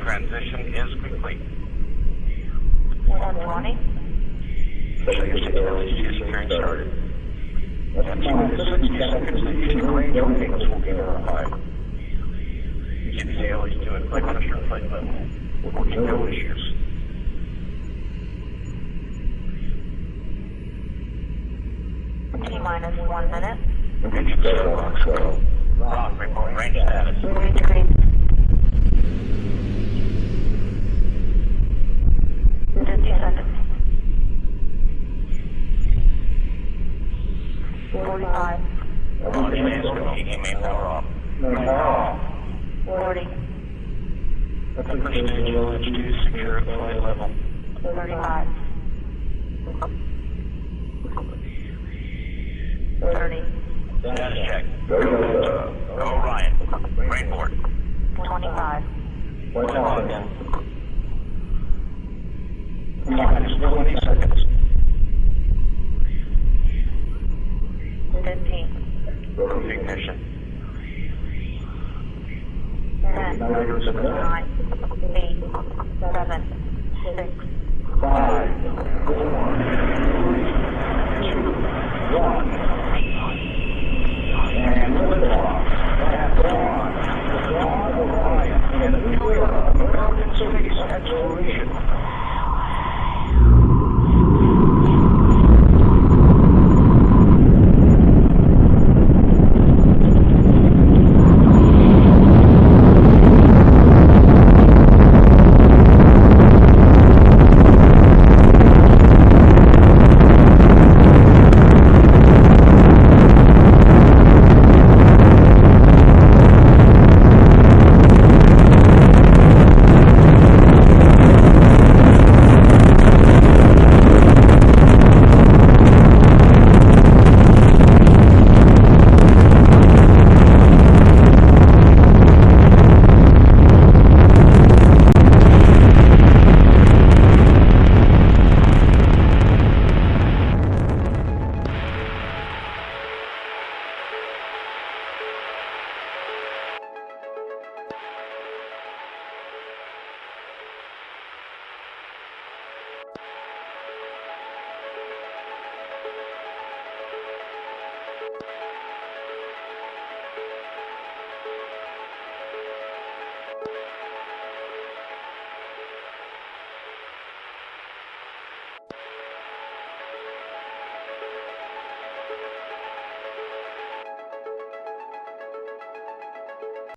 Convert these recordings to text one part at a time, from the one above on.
Transition is complete. 120. Show your LHD securing started. At -60 seconds, the heating range ratings will be verified. Keep the LHD in flight pressure and flight level. Working no issues. T-minus 1 minute. Engine set box go. Ron, report range status. 30 degrees. 50 seconds. 45. Launch phase complete. Main power off. Main power off. 40. First stage LHD secure at flight level. 35. 30. Status check. Go Ryan. Rainboard. 25. What's on? Minus 20 seconds. 15. Go ignition. 10. 9. 8. 7. 6. 5, 4, 3, 2, 1. And liftoff. That's on. The dawn of Orion in a new era of American space exploration.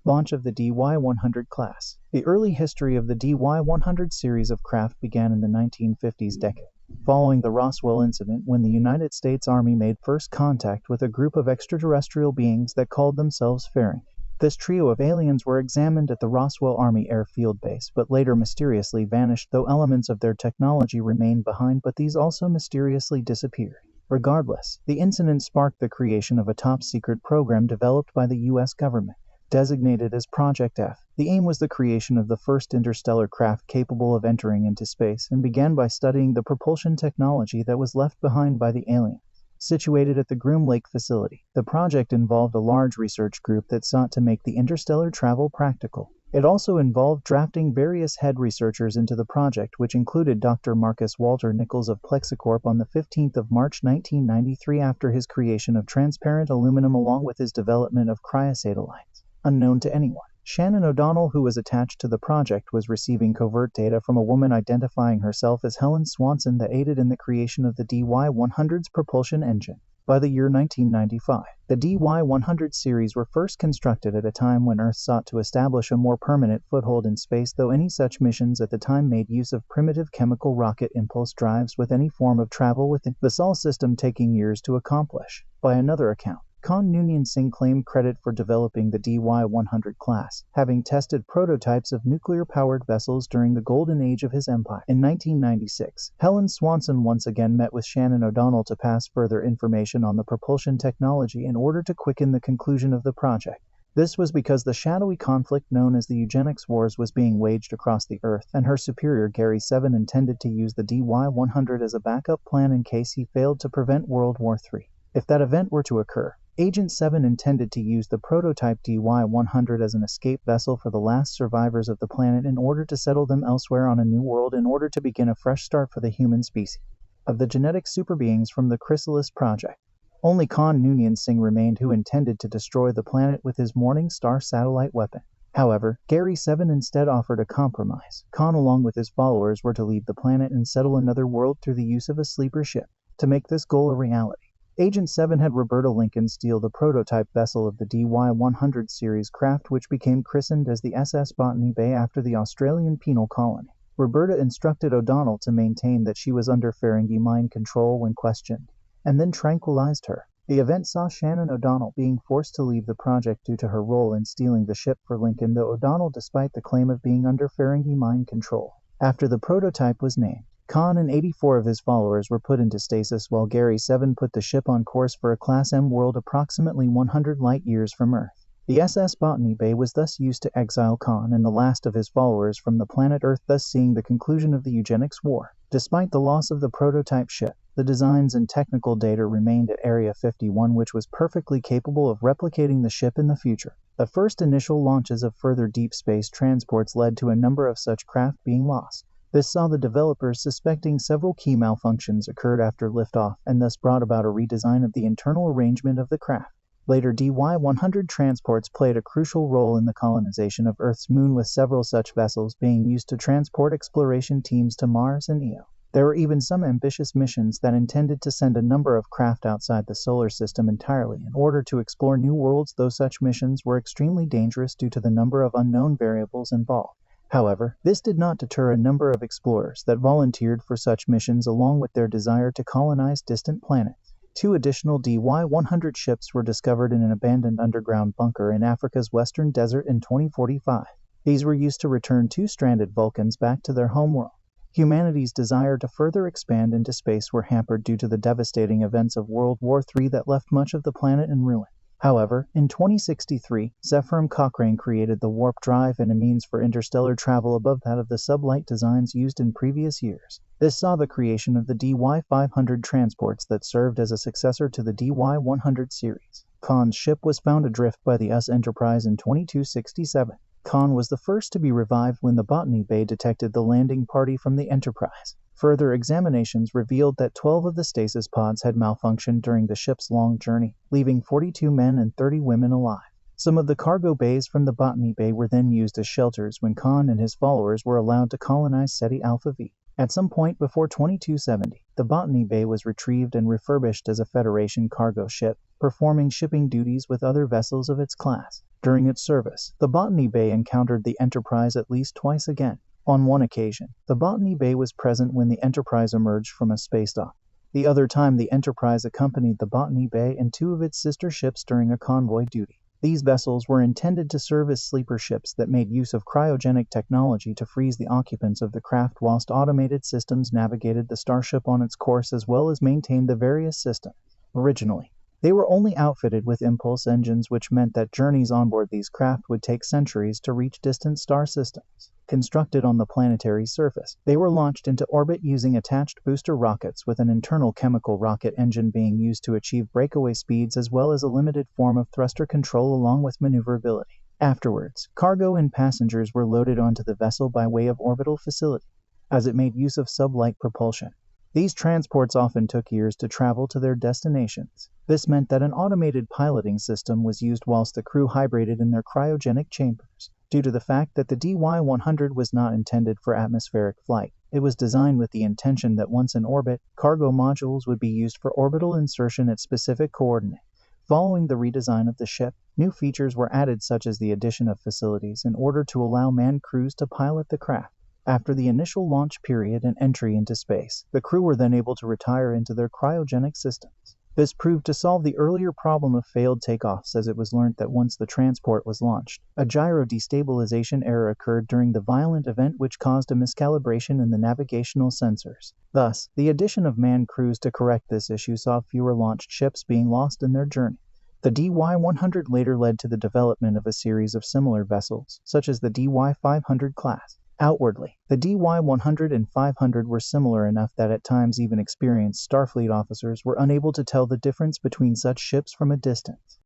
Launch of the DY-100 class. The early history of the DY-100 series of craft began in the 1950s decade, following the Roswell incident when the United States Army made first contact with a group of extraterrestrial beings that called themselves Fairing. This trio of aliens were examined at the Roswell Army Airfield Base, but later mysteriously vanished, though elements of their technology remained behind, but these also mysteriously disappeared. Regardless, the incident sparked the creation of a top-secret program developed by the U.S. government, designated as Project F. The aim was the creation of the first interstellar craft capable of entering into space, and began by studying the propulsion technology that was left behind by the aliens. Situated at the Groom Lake facility, the project involved a large research group that sought to make the interstellar travel practical. It also involved drafting various head researchers into the project, which included Dr. Marcus Walter Nichols of Plexicorp on the 15th of March 1993 after his creation of transparent aluminum along with his development of cryosatellites. Unknown to anyone, Shannon O'Donnell, who was attached to the project, was receiving covert data from a woman identifying herself as Helen Swanson that aided in the creation of the DY-100's propulsion engine. By the year 1995, the DY-100 series were first constructed at a time when Earth sought to establish a more permanent foothold in space, though any such missions at the time made use of primitive chemical rocket impulse drives with any form of travel within the Sol system taking years to accomplish. By another account, Khan Noonien Singh claimed credit for developing the DY-100 class, having tested prototypes of nuclear-powered vessels during the golden age of his empire. In 1996, Helen Swanson once again met with Shannon O'Donnell to pass further information on the propulsion technology in order to quicken the conclusion of the project. This was because the shadowy conflict known as the eugenics wars was being waged across the Earth, and her superior Gary 7 intended to use the DY-100 as a backup plan in case he failed to prevent World War III. If that event were to occur, Agent 7 intended to use the prototype DY-100 as an escape vessel for the last survivors of the planet in order to settle them elsewhere on a new world in order to begin a fresh start for the human species of the genetic superbeings from the Chrysalis Project. Only Khan Noonien Singh remained, who intended to destroy the planet with his Morning Star satellite weapon. However, Gary 7 instead offered a compromise. Khan along with his followers were to leave the planet and settle another world through the use of a sleeper ship. To make this goal a reality, Agent 7 had Roberta Lincoln steal the prototype vessel of the DY-100 series craft, which became christened as the SS Botany Bay after the Australian penal colony. Roberta instructed O'Donnell to maintain that she was under Ferengi mind control when questioned, and then tranquilized her. The event saw Shannon O'Donnell being forced to leave the project due to her role in stealing the ship for Lincoln, though O'Donnell despite the claim of being under Ferengi mind control. After the prototype was named, Khan and 84 of his followers were put into stasis while Gary 7 put the ship on course for a Class M world approximately 100 light-years from Earth. The SS Botany Bay was thus used to exile Khan and the last of his followers from the planet Earth, thus seeing the conclusion of the eugenics war. Despite the loss of the prototype ship, the designs and technical data remained at Area 51, which was perfectly capable of replicating the ship in the future. The first initial launches of further deep space transports led to a number of such craft being lost. This saw the developers suspecting several key malfunctions occurred after liftoff and thus brought about a redesign of the internal arrangement of the craft. Later, DY-100 transports played a crucial role in the colonization of Earth's moon, with several such vessels being used to transport exploration teams to Mars and Io. There were even some ambitious missions that intended to send a number of craft outside the solar system entirely in order to explore new worlds, though such missions were extremely dangerous due to the number of unknown variables involved. However, this did not deter a number of explorers that volunteered for such missions along with their desire to colonize distant planets. 2 additional DY-100 ships were discovered in an abandoned underground bunker in Africa's western desert in 2045. These were used to return 2 stranded Vulcans back to their homeworld. Humanity's desire to further expand into space were hampered due to the devastating events of World War III that left much of the planet in ruin. However, in 2063, Zephyrum Cochrane created the warp drive and a means for interstellar travel above that of the sublight designs used in previous years. This saw the creation of the DY-500 transports that served as a successor to the DY-100 series. Khan's ship was found adrift by the US Enterprise in 2267. Khan was the first to be revived when the Botany Bay detected the landing party from the Enterprise. Further examinations revealed that 12 of the stasis pods had malfunctioned during the ship's long journey, leaving 42 men and 30 women alive. Some of the cargo bays from the Botany Bay were then used as shelters when Khan and his followers were allowed to colonize Ceti Alpha V. At some point before 2270, the Botany Bay was retrieved and refurbished as a Federation cargo ship, performing shipping duties with other vessels of its class. During its service, the Botany Bay encountered the Enterprise at least twice again. On one occasion, the Botany Bay was present when the Enterprise emerged from a space dock. The other time, the Enterprise accompanied the Botany Bay and 2 of its sister ships during a convoy duty. These vessels were intended to serve as sleeper ships that made use of cryogenic technology to freeze the occupants of the craft whilst automated systems navigated the starship on its course as well as maintained the various systems. Originally, they were only outfitted with impulse engines, which meant that journeys on board these craft would take centuries to reach distant star systems. Constructed on the planetary surface, they were launched into orbit using attached booster rockets with an internal chemical rocket engine being used to achieve breakaway speeds as well as a limited form of thruster control along with maneuverability. Afterwards, cargo and passengers were loaded onto the vessel by way of orbital facility, as it made use of sublight propulsion. These transports often took years to travel to their destinations. This meant that an automated piloting system was used whilst the crew hibernated in their cryogenic chambers. Due to the fact that the DY-100 was not intended for atmospheric flight, it was designed with the intention that once in orbit, cargo modules would be used for orbital insertion at specific coordinates. Following the redesign of the ship, new features were added such as the addition of facilities in order to allow manned crews to pilot the craft. After the initial launch period and entry into space, the crew were then able to retire into their cryogenic systems. This proved to solve the earlier problem of failed takeoffs, as it was learnt that once the transport was launched, a gyro destabilization error occurred during the violent event which caused a miscalibration in the navigational sensors. Thus, the addition of manned crews to correct this issue saw fewer launched ships being lost in their journey. The DY-100 later led to the development of a series of similar vessels, such as the DY-500 class. Outwardly, the DY-100 and 500 were similar enough that at times even experienced Starfleet officers were unable to tell the difference between such ships from a distance.